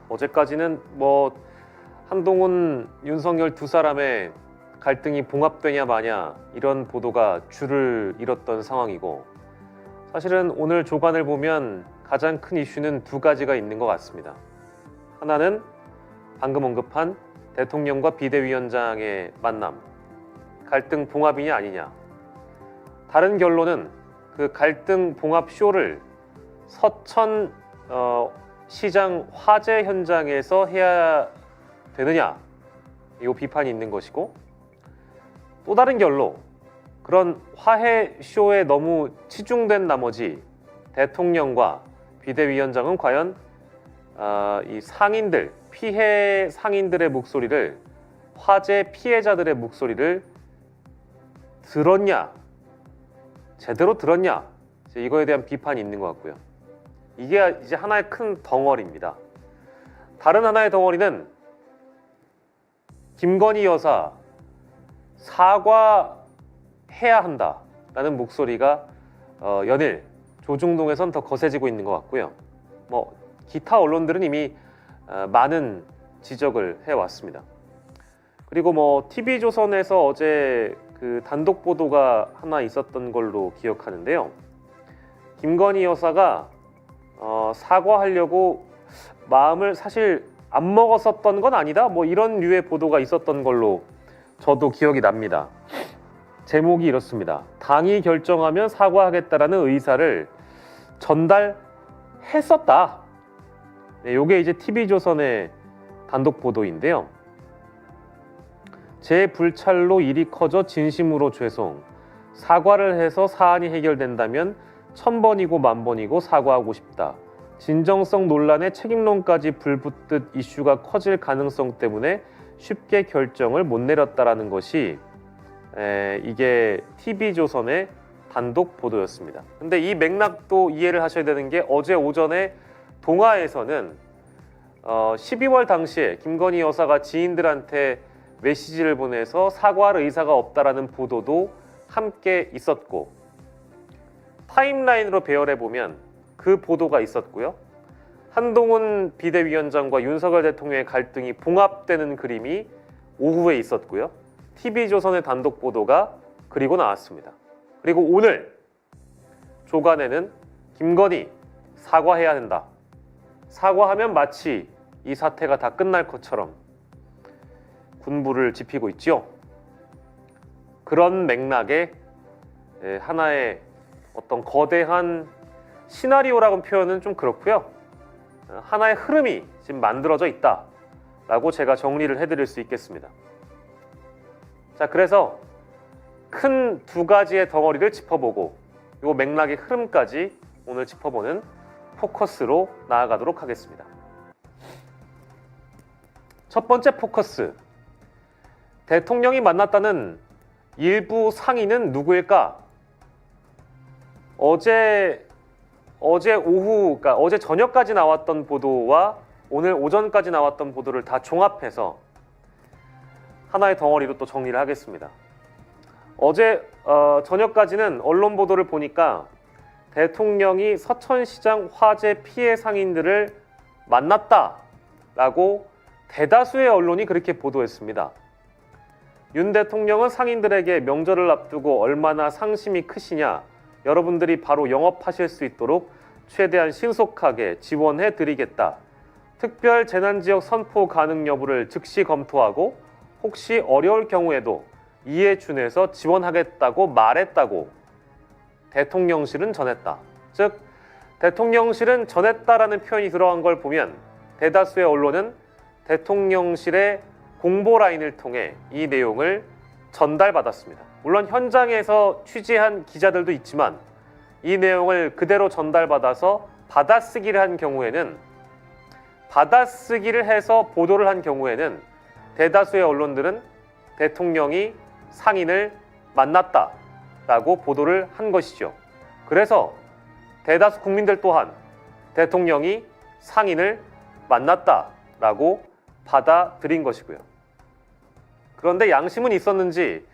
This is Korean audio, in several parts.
어제까지는 뭐 한동훈, 윤석열 두 사람의 갈등이 봉합되냐 마냐 이런 보도가 줄을 잃었던 상황이고, 사실은 오늘 조간을 보면 가장 큰 이슈는 두 가지가 있는 것 같습니다. 하나는 방금 언급한 대통령과 비대위원장의 만남, 갈등 봉합이냐 아니냐. 다른 결론은 그 갈등 봉합 쇼를 서천 시장 화재 현장에서 해야 되느냐, 이 비판이 있는 것이고, 또 다른 결로 그런 화해 쇼에 너무 치중된 나머지 대통령과 비대위원장은 과연 이 상인들, 피해 상인들의 목소리를, 화재 피해자들의 목소리를 들었냐, 제대로 들었냐, 이거에 대한 비판이 있는 것 같고요. 이게 이제 하나의 큰 덩어리입니다. 다른 하나의 덩어리는 김건희 여사 사과해야 한다라는 목소리가 연일 조중동에선 더 거세지고 있는 것 같고요. 뭐 기타 언론들은 이미 많은 지적을 해왔습니다. 그리고 뭐 TV조선에서 어제 그 단독 보도가 하나 있었던 걸로 기억하는데요. 김건희 여사가 사과하려고 마음을 사실 안 먹었었던 건 아니다, 뭐 이런 류의 보도가 있었던 걸로 저도 기억이 납니다. 제목이 이렇습니다. 당이 결정하면 사과하겠다라는 의사를 전달했었다. 네, 이게 이제 TV조선의 단독 보도인데요. 제 불찰로 일이 커져 진심으로 죄송. 사과를 해서 사안이 해결된다면 1000번이고 10,000번이고 사과하고 싶다. 진정성 논란에 책임론까지 불붙듯 이슈가 커질 가능성 때문에 쉽게 결정을 못 내렸다라는 것이 이게 TV조선의 단독 보도였습니다. 근데 이 맥락도 이해를 하셔야 되는 게, 어제 오전에 동아에서는 12월 당시에 김건희 여사가 지인들한테 메시지를 보내서 사과할 의사가 없다라는 보도도 함께 있었고, 타임라인으로 배열해 보면 그 보도가 있었고요. 한동훈 비대위원장과 윤석열 대통령의 갈등이 봉합되는 그림이 오후에 있었고요. TV조선의 단독 보도가 그리고 나왔습니다. 그리고 오늘 조간에는 김건희 사과해야 한다. 사과하면 마치 이 사태가 다 끝날 것처럼 군부를 지피고 있죠. 그런 맥락의 하나의 어떤 거대한 시나리오라고 표현은 좀 그렇고요. 하나의 흐름이 지금 만들어져 있다라고 제가 정리를 해드릴 수 있겠습니다. 자, 그래서 큰 두 가지의 덩어리를 짚어보고 이 맥락의 흐름까지 오늘 짚어보는 포커스로 나아가도록 하겠습니다. 첫 번째 포커스, 대통령이 만났다는 일부 상인은 누구일까? 어제 오후, 그러니까 어제 저녁까지 나왔던 보도와 오늘 오전까지 나왔던 보도를 다 종합해서 하나의 덩어리로 또 정리를 하겠습니다. 어제 저녁까지는 언론 보도를 보니까 대통령이 서천시장 화재 피해 상인들을 만났다라고 대다수의 언론이 그렇게 보도했습니다. 윤 대통령은 상인들에게 명절을 앞두고 얼마나 상심이 크시냐, 여러분들이 바로 영업하실 수 있도록 최대한 신속하게 지원해 드리겠다. 특별 재난지역 선포 가능 여부를 즉시 검토하고 혹시 어려울 경우에도 이에 준해서 지원하겠다고 말했다고 대통령실은 전했다. 즉, 대통령실은 전했다라는 표현이 들어간 걸 보면 대다수의 언론은 대통령실의 공보 라인을 통해 이 내용을 전달받았습니다. 물론 현장에서 취재한 기자들도 있지만 이 내용을 그대로 전달받아서 받아쓰기를 한 경우에는, 받아쓰기를 해서 보도를 한 경우에는 대다수의 언론들은 대통령이 상인을 만났다라고 보도를 한 것이죠. 그래서 대다수 국민들 또한 대통령이 상인을 만났다라고 받아들인 것이고요. 그런데 양심은 있었는지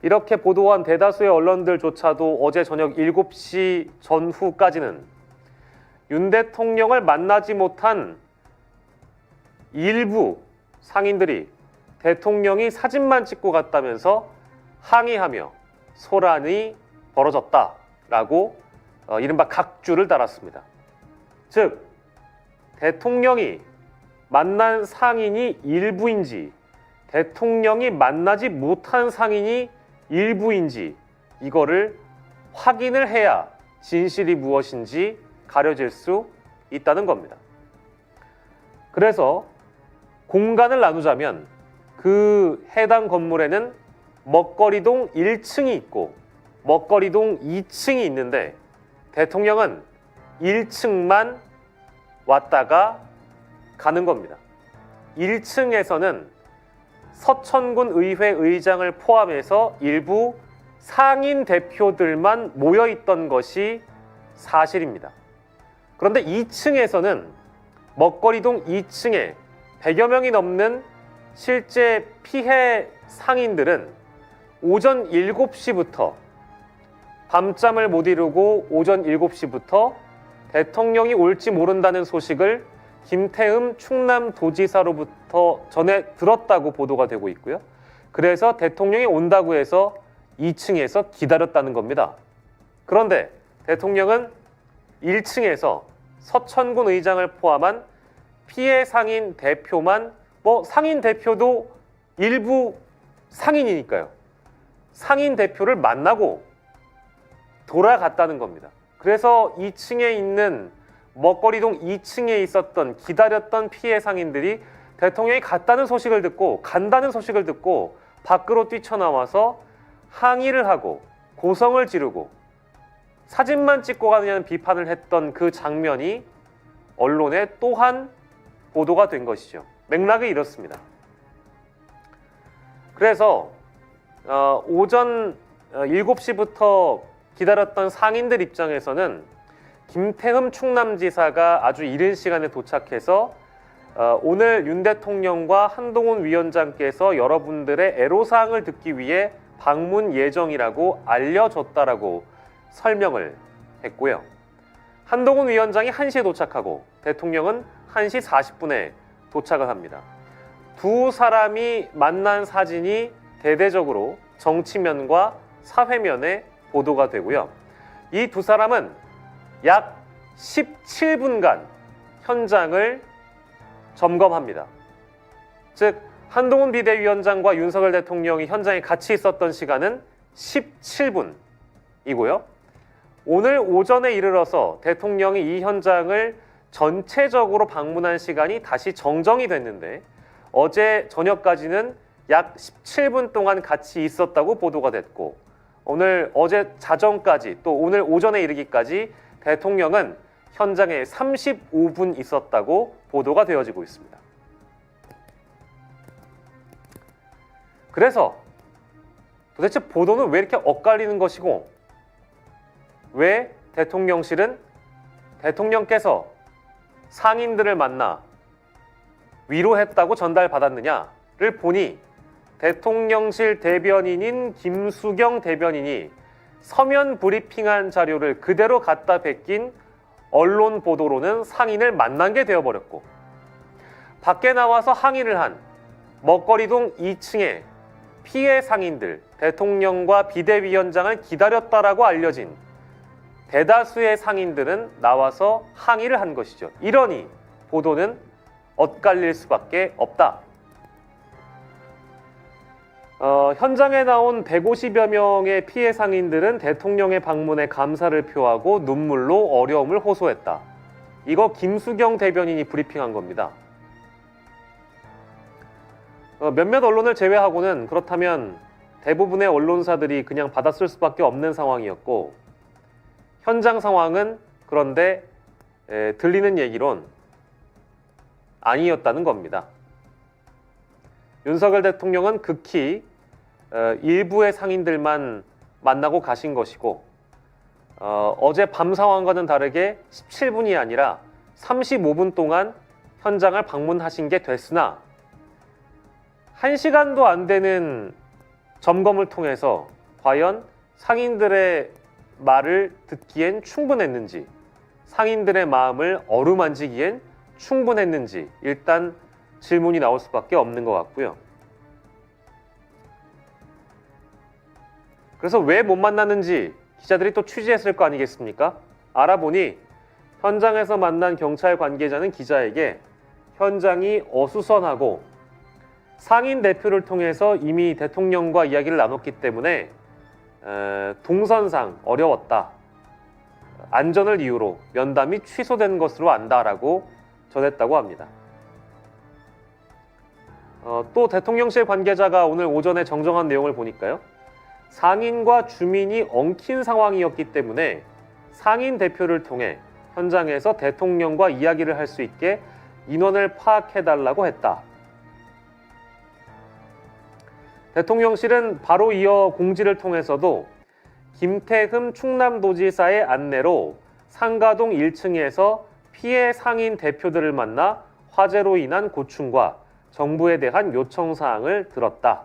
이렇게 보도한 대다수의 언론들조차도 어제 저녁 7시 전후까지는 윤 대통령을 만나지 못한 일부 상인들이 대통령이 사진만 찍고 갔다면서 항의하며 소란이 벌어졌다라고 이른바 각주를 달았습니다. 즉 대통령이 만난 상인이 일부인지 대통령이 만나지 못한 상인이 일부인지 이거를 확인을 해야 진실이 무엇인지 가려질 수 있다는 겁니다. 그래서 공간을 나누자면 그 해당 건물에는 먹거리동 1층이 있고 먹거리동 2층이 있는데 대통령은 1층만 왔다가 가는 겁니다. 1층에서는 서천군 의회 의장을 포함해서 일부 상인 대표들만 모여 있던 것이 사실입니다. 그런데 2층에서는 먹거리동 2층에 100여 명이 넘는 실제 피해 상인들은 오전 7시부터 밤잠을 못 이루고 오전 7시부터 대통령이 올지 모른다는 소식을 김태흠 충남도지사로부터 전해 들었다고 보도가 되고 있고요. 그래서 대통령이 온다고 해서 2층에서 기다렸다는 겁니다. 그런데 대통령은 1층에서 서천군 의장을 포함한 피해 상인 대표만 상인 대표도 일부 상인이니까요. 상인 대표를 만나고 돌아갔다는 겁니다. 그래서 2층에 있는 먹거리동 2층에 있었던 기다렸던 피해 상인들이 대통령이 갔다는 소식을 듣고 간다는 소식을 듣고 밖으로 뛰쳐나와서 항의를 하고 고성을 지르고 사진만 찍고 가느냐는 비판을 했던 그 장면이 언론에 또한 보도가 된 것이죠. 맥락이 이렇습니다. 그래서 오전 7시부터 기다렸던 상인들 입장에서는 김태흠 충남지사가 아주 이른 시간에 도착해서 오늘 윤 대통령과 한동훈 위원장께서 여러분들의 애로사항을 듣기 위해 방문 예정이라고 알려줬다라고 설명을 했고요. 한동훈 위원장이 1시에 도착하고 대통령은 1시 40분에 도착을 합니다. 두 사람이 만난 사진이 대대적으로 정치면과 사회면에 보도가 되고요. 이 두 사람은 약 17분간 현장을 점검합니다. 즉 한동훈 비대위원장과 윤석열 대통령이 현장에 같이 있었던 시간은 17분이고요. 오늘 오전에 이르러서 대통령이 이 현장을 전체적으로 방문한 시간이 다시 정정이 됐는데 어제 저녁까지는 약 17분 동안 같이 있었다고 보도가 됐고 어제 자정까지 또 오늘 오전에 이르기까지 대통령은 현장에 35분 있었다고 보도가 되어지고 있습니다. 그래서 도대체 보도는 왜 이렇게 엇갈리는 것이고 왜 대통령실은 대통령께서 상인들을 만나 위로했다고 전달받았느냐를 보니 대통령실 대변인인 김수경 대변인이 서면 브리핑한 자료를 그대로 갖다 베낀 언론 보도로는 상인을 만난 게 되어버렸고 밖에 나와서 항의를 한 먹거리동 2층에 피해 상인들, 대통령과 비대위원장을 기다렸다라고 알려진 대다수의 상인들은 나와서 항의를 한 것이죠. 이러니 보도는 엇갈릴 수밖에 없다. 현장에 나온 150여 명의 피해 상인들은 대통령의 방문에 감사를 표하고 눈물로 어려움을 호소했다. 이거 김수경 대변인이 브리핑한 겁니다. 몇몇 언론을 제외하고는 그렇다면 대부분의 언론사들이 그냥 받았을 수밖에 없는 상황이었고 현장 상황은 그런데 들리는 얘기론 아니었다는 겁니다. 윤석열 대통령은 극히 일부의 상인들만 만나고 가신 것이고 어제 밤 상황과는 다르게 17분이 아니라 35분 동안 현장을 방문하신 게 됐으나 1시간도 안 되는 점검을 통해서 과연 상인들의 말을 듣기엔 충분했는지 상인들의 마음을 어루만지기엔 충분했는지 일단 질문이 나올 수밖에 없는 것 같고요. 그래서 왜 못 만났는지 기자들이 또 취재했을 거 아니겠습니까? 알아보니 현장에서 만난 경찰 관계자는 기자에게 현장이 어수선하고 상인 대표를 통해서 이미 대통령과 이야기를 나눴기 때문에 동선상 어려웠다. 안전을 이유로 면담이 취소된 것으로 안다라고 전했다고 합니다. 또 대통령실 관계자가 오늘 오전에 정정한 내용을 보니까요. 상인과 주민이 엉킨 상황이었기 때문에 상인 대표를 통해 현장에서 대통령과 이야기를 할 수 있게 인원을 파악해달라고 했다. 대통령실은 바로 이어 공지를 통해서도 김태흠 충남도지사의 안내로 상가동 1층에서 피해 상인 대표들을 만나 화재로 인한 고충과 정부에 대한 요청사항을 들었다.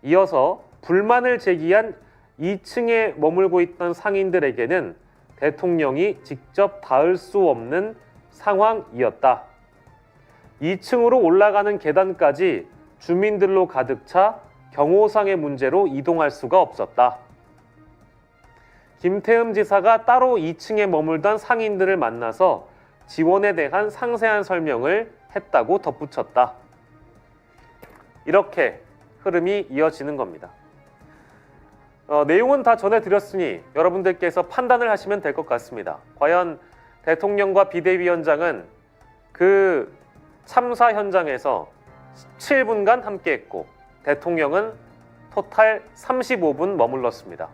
이어서 불만을 제기한 2층에 머물고 있던 상인들에게는 대통령이 직접 닿을 수 없는 상황이었다. 2층으로 올라가는 계단까지 주민들로 가득 차 경호상의 문제로 이동할 수가 없었다. 김태흠 지사가 따로 2층에 머물던 상인들을 만나서 지원에 대한 상세한 설명을 했다고 덧붙였다. 이렇게 흐름이 이어지는 겁니다. 내용은 다 전해드렸으니 여러분들께서 판단을 하시면 될 것 같습니다. 과연 대통령과 비대위원장은 그 참사 현장에서 17분간 함께했고 대통령은 토탈 35분 머물렀습니다.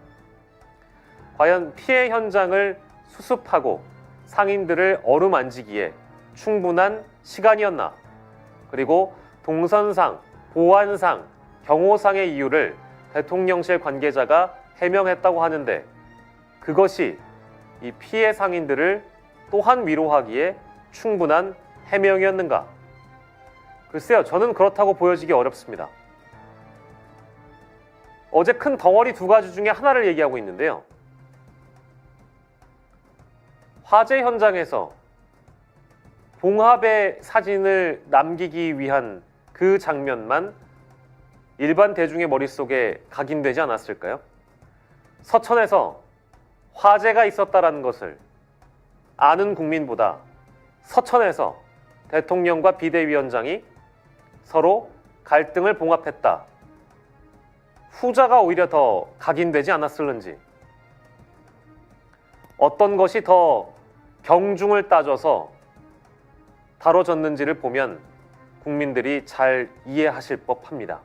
과연 피해 현장을 수습하고 상인들을 어루만지기에 충분한 시간이었나? 그리고 동선상, 보안상, 경호상의 이유를 대통령실 관계자가 해명했다고 하는데 그것이 이 피해 상인들을 또한 위로하기에 충분한 해명이었는가? 글쎄요, 저는 그렇다고 보여지기 어렵습니다. 어제 큰 덩어리 두 가지 중에 하나를 얘기하고 있는데요. 화재 현장에서 봉합의 사진을 남기기 위한 그 장면만 일반 대중의 머릿속에 각인되지 않았을까요? 서천에서 화재가 있었다는 것을 아는 국민보다 서천에서 대통령과 비대위원장이 서로 갈등을 봉합했다. 후자가 오히려 더 각인되지 않았을는지, 어떤 것이 더 경중을 따져서 다뤄졌는지를 보면 국민들이 잘 이해하실 법합니다.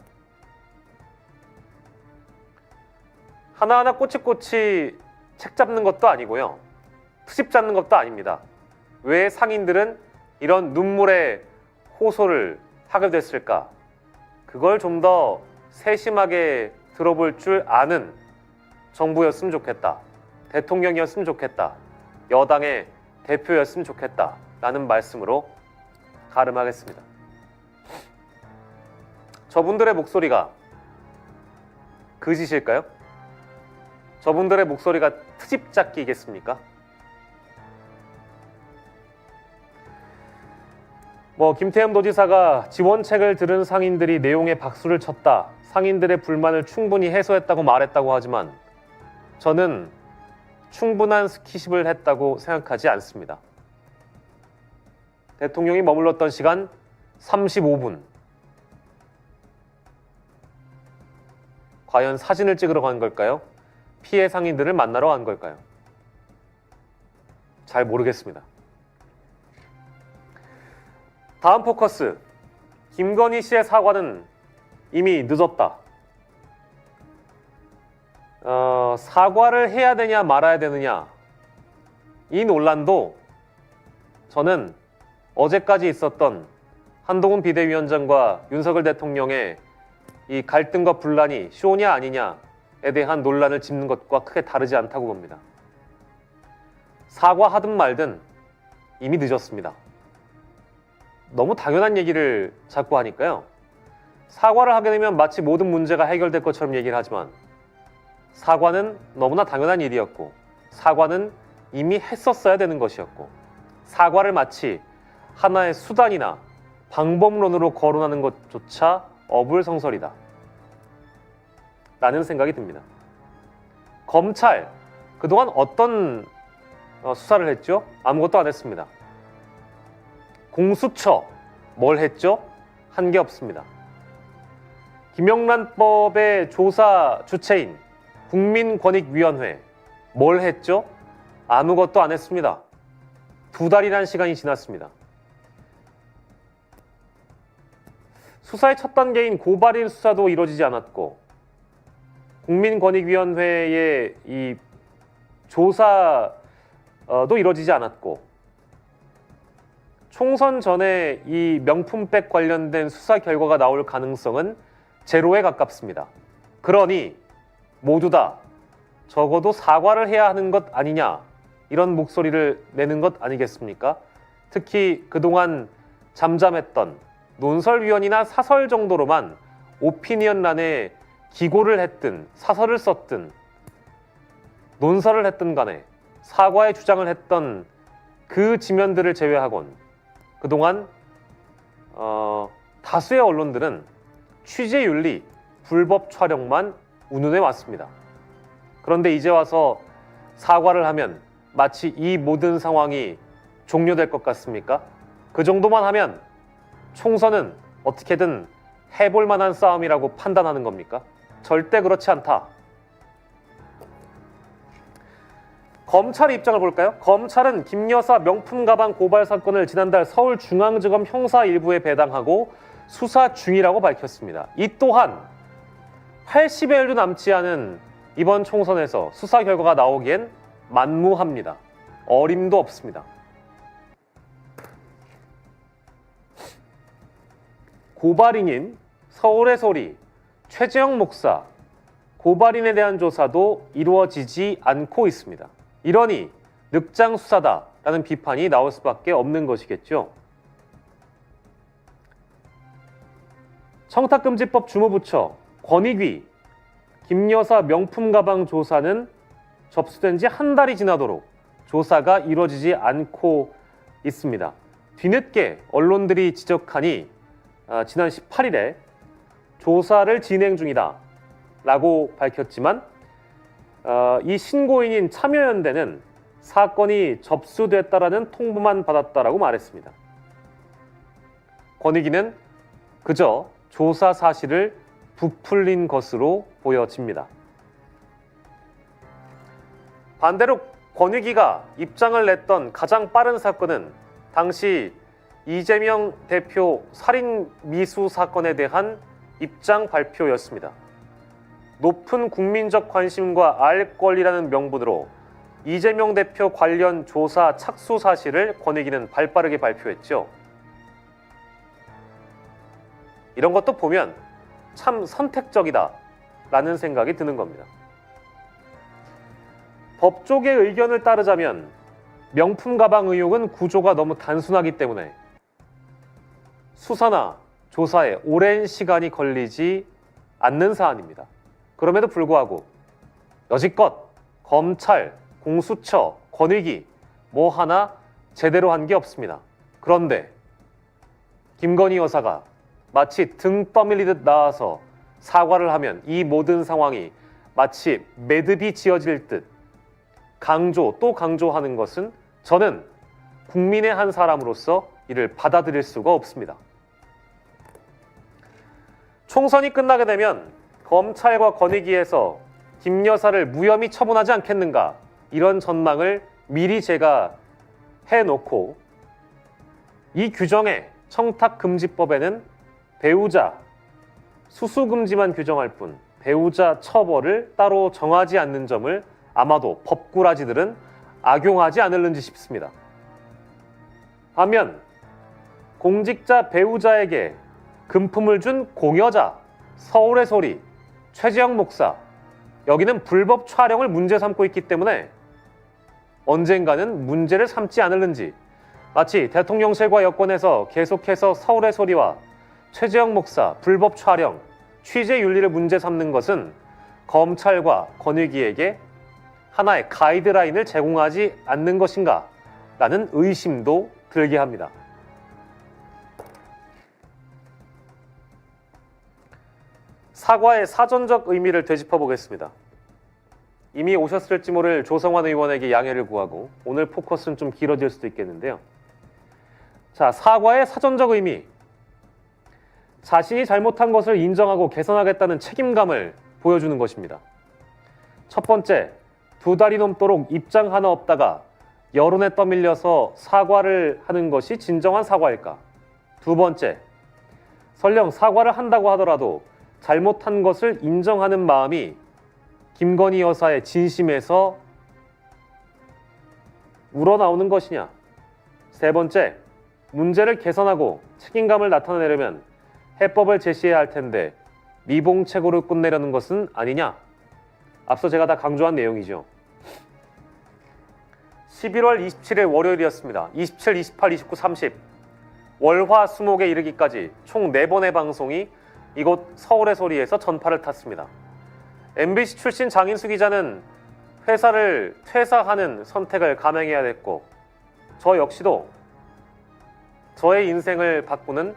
하나하나 꼬치꼬치 책 잡는 것도 아니고요. 트집 잡는 것도 아닙니다. 왜 상인들은 이런 눈물의 호소를 하게 됐을까? 그걸 좀 더 세심하게 들어볼 줄 아는 정부였으면 좋겠다. 대통령이었으면 좋겠다. 여당의 대표였으면 좋겠다. 라는 말씀으로 가름하겠습니다. 저분들의 목소리가 거짓일까요? 저분들의 목소리가 트집 잡기겠습니까? 김태흠 도지사가 지원책을 들은 상인들이 내용에 박수를 쳤다. 상인들의 불만을 충분히 해소했다고 말했다고 하지만 저는 충분한 스키십을 했다고 생각하지 않습니다. 대통령이 머물렀던 시간 35분. 과연 사진을 찍으러 간 걸까요? 피해 상인들을 만나러 간 걸까요? 잘 모르겠습니다. 다음 포커스. 김건희 씨의 사과는 이미 늦었다. 사과를 해야 되냐 말아야 되느냐, 이 논란도 저는 어제까지 있었던 한동훈 비대위원장과 윤석열 대통령의 이 갈등과 분란이 쇼냐 아니냐에 대한 논란을 짚는 것과 크게 다르지 않다고 봅니다. 사과하든 말든 이미 늦었습니다. 너무 당연한 얘기를 자꾸 하니까요. 사과를 하게 되면 마치 모든 문제가 해결될 것처럼 얘기를 하지만 사과는 너무나 당연한 일이었고 사과는 이미 했었어야 되는 것이었고 사과를 마치 하나의 수단이나 방법론으로 거론하는 것조차 어불성설이다 라는 생각이 듭니다. 검찰, 그동안 어떤 수사를 했죠? 아무것도 안 했습니다. 공수처, 뭘 했죠? 한 게 없습니다. 김영란법의 조사 주체인 국민권익위원회, 뭘 했죠? 아무것도 안 했습니다. 2달이라는 시간이 지났습니다. 수사의 첫 단계인 고발인 수사도 이루어지지 않았고, 국민권익위원회의 이 조사도 이루어지지 않았고, 총선 전에 이 명품백 관련된 수사 결과가 나올 가능성은 제로에 가깝습니다. 그러니 모두 다 적어도 사과를 해야 하는 것 아니냐, 이런 목소리를 내는 것 아니겠습니까? 특히 그동안 잠잠했던 논설위원이나 사설 정도로만 오피니언란에 기고를 했든 사설을 썼든 논설을 했든 간에 사과의 주장을 했던 그 지면들을 제외하곤 그동안 다수의 언론들은 취재윤리, 불법 촬영만 운운해 왔습니다. 그런데 이제 와서 사과를 하면 마치 이 모든 상황이 종료될 것 같습니까? 그 정도만 하면 총선은 어떻게든 해볼 만한 싸움이라고 판단하는 겁니까? 절대 그렇지 않다. 검찰의 입장을 볼까요? 검찰은 김 여사 명품 가방 고발 사건을 지난달 서울중앙지검 형사 일부에 배당하고 수사 중이라고 밝혔습니다. 이 또한 80여일도 남지 않은 이번 총선에서 수사 결과가 나오기엔 만무합니다. 어림도 없습니다. 고발인인 서울의 소리, 최재형 목사, 고발인에 대한 조사도 이루어지지 않고 있습니다. 이러니 늑장 수사다라는 비판이 나올 수밖에 없는 것이겠죠. 청탁금지법 주무부처 권익위 김 여사 명품 가방 조사는 접수된 지 한 달이 지나도록 조사가 이루어지지 않고 있습니다. 뒤늦게 언론들이 지적하니 지난 18일에 조사를 진행 중이다 라고 밝혔지만 이 신고인인 참여연대는 사건이 접수됐다라는 통보만 받았다라고 말했습니다. 권익위는 그저 조사 사실을 부풀린 것으로 보여집니다. 반대로 권익위가 입장을 냈던 가장 빠른 사건은 당시 이재명 대표 살인 미수 사건에 대한 입장 발표였습니다. 높은 국민적 관심과 알 권리라는 명분으로 이재명 대표 관련 조사 착수 사실을 권익위는 발빠르게 발표했죠. 이런 것도 보면 참 선택적이다 라는 생각이 드는 겁니다. 법조계 의견을 따르자면 명품 가방 의혹은 구조가 너무 단순하기 때문에 수사나 조사에 오랜 시간이 걸리지 않는 사안입니다. 그럼에도 불구하고 여지껏 검찰, 공수처, 권익위 뭐 하나 제대로 한 게 없습니다. 그런데 김건희 여사가 마치 등 떠밀리듯 나와서 사과를 하면 이 모든 상황이 마치 매듭이 지어질 듯 강조 또 강조하는 것은 저는 국민의 한 사람으로서 이를 받아들일 수가 없습니다. 총선이 끝나게 되면 검찰과 권익위에서 김 여사를 무혐의 처분하지 않겠는가 이런 전망을 미리 제가 해놓고 이 규정에 청탁금지법에는 배우자 수수금지만 규정할 뿐 배우자 처벌을 따로 정하지 않는 점을 아마도 법꾸라지들은 악용하지 않을는지 싶습니다. 반면 공직자 배우자에게 금품을 준 공여자, 서울의 소리, 최재형 목사 여기는 불법 촬영을 문제 삼고 있기 때문에 언젠가는 문제를 삼지 않을는지 마치 대통령실과 여권에서 계속해서 서울의 소리와 최재형 목사 불법 촬영, 취재 윤리를 문제 삼는 것은 검찰과 권익위에게 하나의 가이드라인을 제공하지 않는 것인가 라는 의심도 들게 합니다. 사과의 사전적 의미를 되짚어 보겠습니다. 이미 오셨을지 모를 조성환 의원에게 양해를 구하고 오늘 포커스는 좀 길어질 수도 있겠는데요. 자, 사과의 사전적 의미. 자신이 잘못한 것을 인정하고 개선하겠다는 책임감을 보여주는 것입니다. 첫 번째, 2달이 넘도록 입장 하나 없다가 여론에 떠밀려서 사과를 하는 것이 진정한 사과일까? 두 번째, 설령 사과를 한다고 하더라도 잘못한 것을 인정하는 마음이 김건희 여사의 진심에서 우러나오는 것이냐? 세 번째, 문제를 개선하고 책임감을 나타내려면 해법을 제시해야 할 텐데 미봉책으로 끝내려는 것은 아니냐? 앞서 제가 다 강조한 내용이죠. 11월 27일 월요일이었습니다. 27, 28, 29, 30 월화 수목에 이르기까지 총 4번의 방송이 이곳 서울의 소리에서 전파를 탔습니다. MBC 출신 장인수 기자는 회사를 퇴사하는 선택을 감행해야 됐고 저 역시도 저의 인생을 바꾸는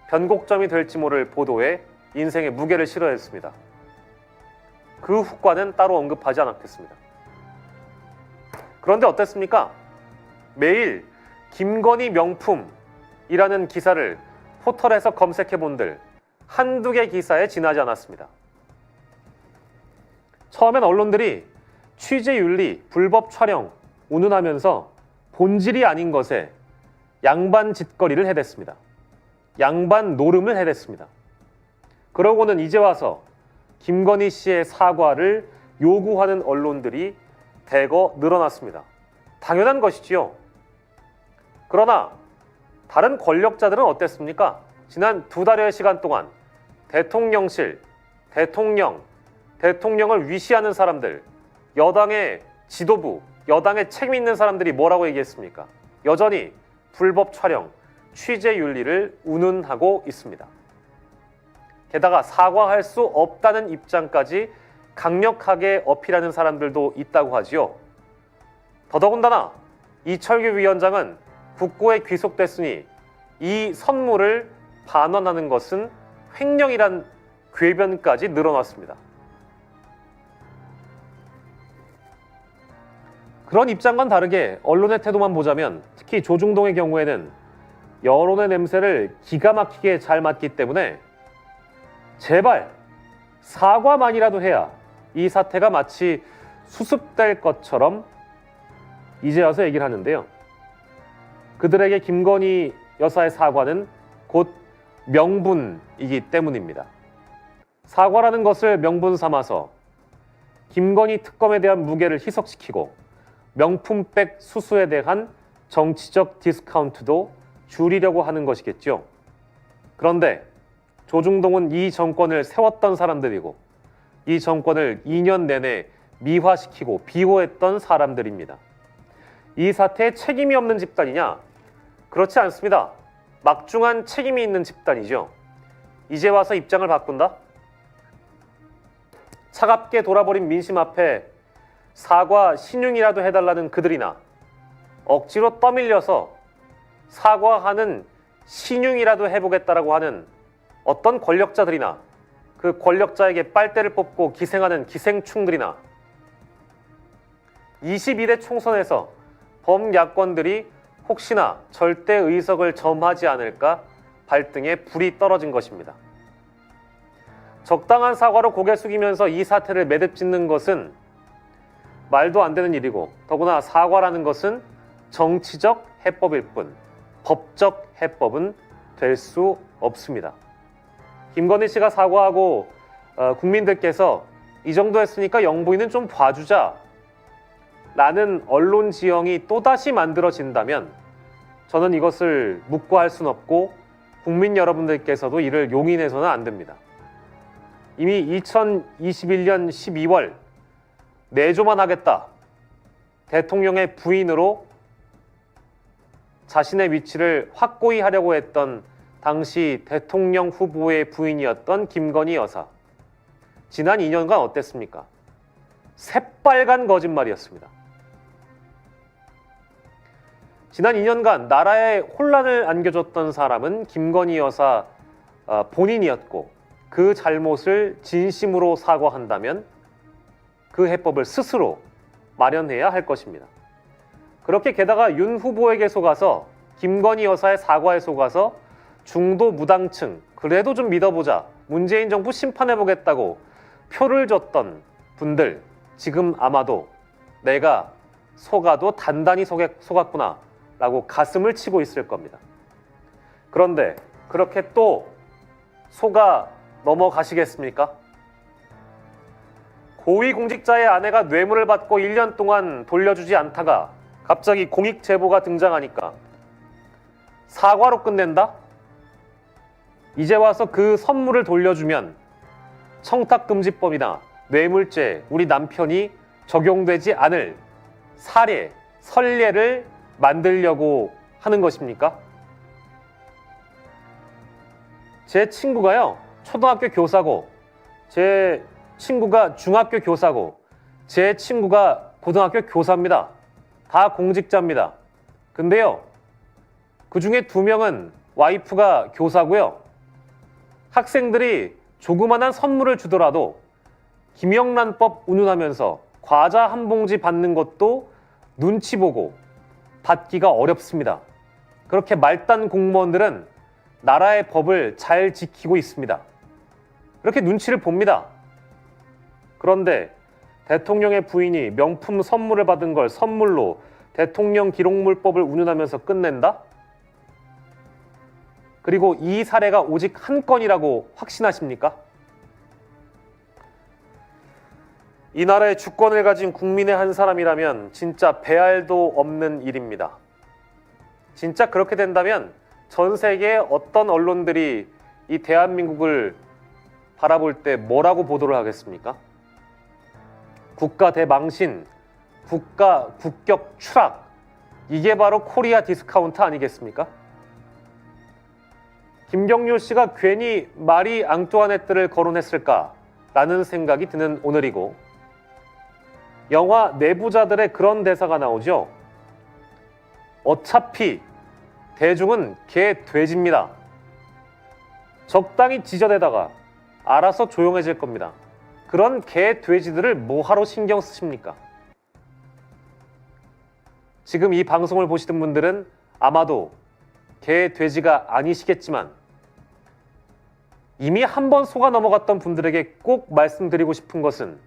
변곡점이 될지 모를 보도에 인생의 무게를 실어야 했습니다. 그 후과는 따로 언급하지 않았겠습니다. 그런데 어땠습니까? 매일 김건희 명품이라는 기사를 포털에서 검색해본들 한두 개 기사에 지나지 않았습니다. 처음엔 언론들이 취재윤리, 불법 촬영 운운하면서 본질이 아닌 것에 양반 짓거리를 해댔습니다. 양반 노름을 해댔습니다. 그러고는 이제 와서 김건희 씨의 사과를 요구하는 언론들이 대거 늘어났습니다. 당연한 것이지요. 그러나 다른 권력자들은 어땠습니까? 지난 2달여의 시간 동안 대통령실, 대통령을 위시하는 사람들, 여당의 지도부, 여당의 책임 있는 사람들이 뭐라고 얘기했습니까? 여전히 불법 촬영, 취재 윤리를 운운하고 있습니다. 게다가 사과할 수 없다는 입장까지 강력하게 어필하는 사람들도 있다고 하지요. 더더군다나 이철규 위원장은 국고에 귀속됐으니 이 선물을 반환하는 것은 횡령이란 궤변까지 늘어났습니다. 그런 입장과는 다르게 언론의 태도만 보자면 특히 조중동의 경우에는 여론의 냄새를 기가 막히게 잘 맡기 때문에 제발 사과만이라도 해야 이 사태가 마치 수습될 것처럼 이제 와서 얘기를 하는데요. 그들에게 김건희 여사의 사과는 곧 명분이기 때문입니다. 사과라는 것을 명분 삼아서 김건희 특검에 대한 무게를 희석시키고 명품백 수수에 대한 정치적 디스카운트도 줄이려고 하는 것이겠죠. 그런데 조중동은 이 정권을 세웠던 사람들이고 이 정권을 2년 내내 미화시키고 비호했던 사람들입니다. 이 사태에 책임이 없는 집단이냐? 그렇지 않습니다. 막중한 책임이 있는 집단이죠. 이제 와서 입장을 바꾼다? 차갑게 돌아버린 민심 앞에 사과 신용이라도 해달라는 그들이나 억지로 떠밀려서 사과하는 신용이라도 해보겠다라고 하는 어떤 권력자들이나 그 권력자에게 빨대를 뽑고 기생하는 기생충들이나 22대 총선에서 범야권들이 혹시나 절대 의석을 점하지 않을까 발등에 불이 떨어진 것입니다. 적당한 사과로 고개 숙이면서 이 사태를 매듭짓는 것은 말도 안 되는 일이고 더구나 사과라는 것은 정치적 해법일 뿐 법적 해법은 될 수 없습니다. 김건희 씨가 사과하고 국민들께서 이 정도 했으니까 영부인은 좀 봐주자 라는 언론 지형이 또다시 만들어진다면 저는 이것을 묵과할 수는 없고 국민 여러분들께서도 이를 용인해서는 안 됩니다. 이미 2021년 12월 내조만 하겠다. 대통령의 부인으로 자신의 위치를 확고히 하려고 했던 당시 대통령 후보의 부인이었던 김건희 여사. 지난 2년간 어땠습니까? 새빨간 거짓말이었습니다. 지난 2년간 나라에 혼란을 안겨줬던 사람은 김건희 여사 본인이었고 그 잘못을 진심으로 사과한다면 그 해법을 스스로 마련해야 할 것입니다. 그렇게 게다가 윤 후보에게 속아서 김건희 여사의 사과에 속아서 중도 무당층 그래도 좀 믿어보자 문재인 정부 심판해보겠다고 표를 줬던 분들 지금 아마도 내가 속아도 단단히 속았구나 라고 가슴을 치고 있을 겁니다. 그런데 그렇게 또 속아 넘어가시겠습니까? 고위공직자의 아내가 뇌물을 받고 1년 동안 돌려주지 않다가 갑자기 공익 제보가 등장하니까 사과로 끝낸다? 이제 와서 그 선물을 돌려주면 청탁금지법이나 뇌물죄 우리 남편이 적용되지 않을 사례, 선례를 만들려고 하는 것입니까? 제 친구가요, 초등학교 교사고, 제 친구가 중학교 교사고, 제 친구가 고등학교 교사입니다. 다 공직자입니다. 근데요, 그 중에 2명은 와이프가 교사고요. 학생들이 조그만한 선물을 주더라도 김영란법 운운하면서 과자 한 봉지 받는 것도 눈치 보고 받기가 어렵습니다. 그렇게 말단 공무원들은 나라의 법을 잘 지키고 있습니다. 그렇게 눈치를 봅니다. 그런데 대통령의 부인이 명품 선물을 받은 걸 선물로 대통령 기록물법을 운운하면서 끝낸다? 그리고 이 사례가 오직 한 건이라고 확신하십니까? 이 나라의 주권을 가진 국민의 한 사람이라면 진짜 배알도 없는 일입니다. 진짜 그렇게 된다면 전 세계의 어떤 언론들이 이 대한민국을 바라볼 때 뭐라고 보도를 하겠습니까? 국가 대망신, 국가 국격 추락, 이게 바로 코리아 디스카운트 아니겠습니까? 김경률 씨가 괜히 마리 앙뚜아네트를 거론했을까라는 생각이 드는 오늘이고, 영화 내부자들의 그런 대사가 나오죠. 어차피 대중은 개 돼지입니다. 적당히 지저대다가 알아서 조용해질 겁니다. 그런 개 돼지들을 뭐하러 신경 쓰십니까? 지금 이 방송을 보시는 분들은 아마도 개 돼지가 아니시겠지만 이미 한 번 속아 넘어갔던 분들에게 꼭 말씀드리고 싶은 것은,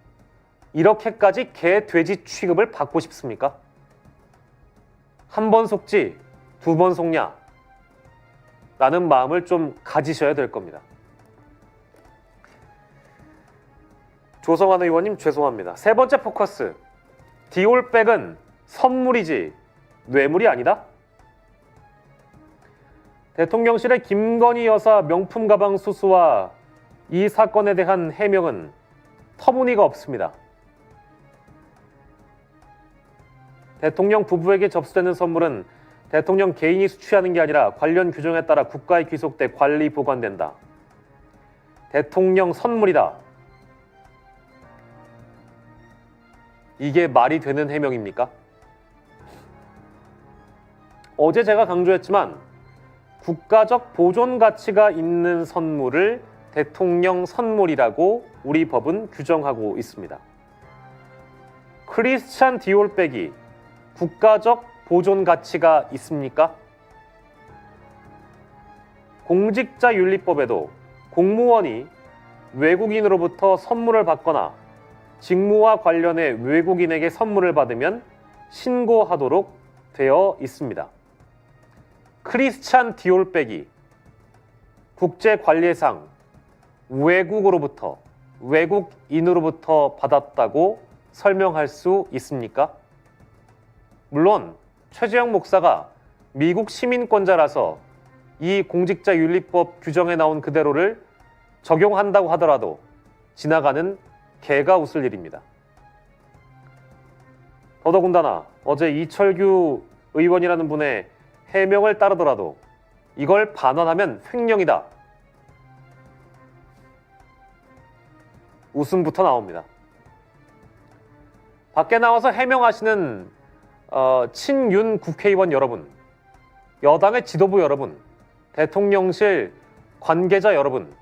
이렇게까지 개 돼지 취급을 받고 싶습니까? 한 번 속지 2번 속냐? 라는 마음을 좀 가지셔야 될 겁니다. 조성환 의원님 죄송합니다. 3번째 포커스, 디올백은 선물이지 뇌물이 아니다? 대통령실의 김건희 여사 명품 가방 수수와 이 사건에 대한 해명은 터무니가 없습니다. 대통령 부부에게 접수되는 선물은 대통령 개인이 수취하는 게 아니라 관련 규정에 따라 국가에 귀속돼 관리 보관된다. 대통령 선물이다. 이게 말이 되는 해명입니까? 어제 제가 강조했지만 국가적 보존 가치가 있는 선물을 대통령 선물이라고 우리 법은 규정하고 있습니다. 크리스찬 디올백이 국가적 보존 가치가 있습니까? 공직자윤리법에도 공무원이 외국인으로부터 선물을 받거나 직무와 관련해 외국인에게 선물을 받으면 신고하도록 되어 있습니다. 크리스찬 디올백이 국제관례상 외국인으로부터 받았다고 설명할 수 있습니까? 물론 최재형 목사가 미국 시민권자라서 이 공직자윤리법 규정에 나온 그대로를 적용한다고 하더라도 지나가는 개가 웃을 일입니다. 더더군다나 어제 이철규 의원이라는 분의 해명을 따르더라도 이걸 반환하면 횡령이다. 웃음부터 나옵니다. 밖에 나와서 해명하시는 친윤 국회의원 여러분, 여당의 지도부 여러분, 대통령실 관계자 여러분,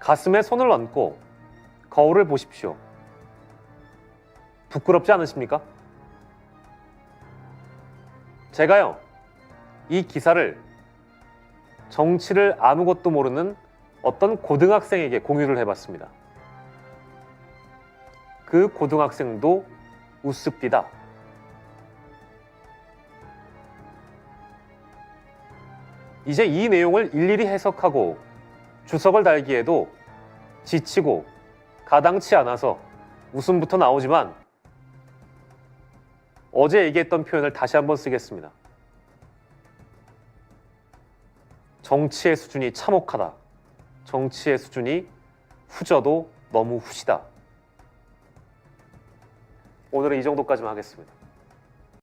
가슴에 손을 얹고 거울을 보십시오. 부끄럽지 않으십니까? 제가요, 이 기사를 정치를 아무것도 모르는 어떤 고등학생에게 공유를 해봤습니다. 그 고등학생도 우습디다. 이제 이 내용을 일일이 해석하고 주석을 달기에도 지치고 가당치 않아서 웃음부터 나오지만 어제 얘기했던 표현을 다시 한번 쓰겠습니다. 정치의 수준이 참혹하다. 정치의 수준이 후져도 너무 후시다. 오늘은 이 정도까지만 하겠습니다.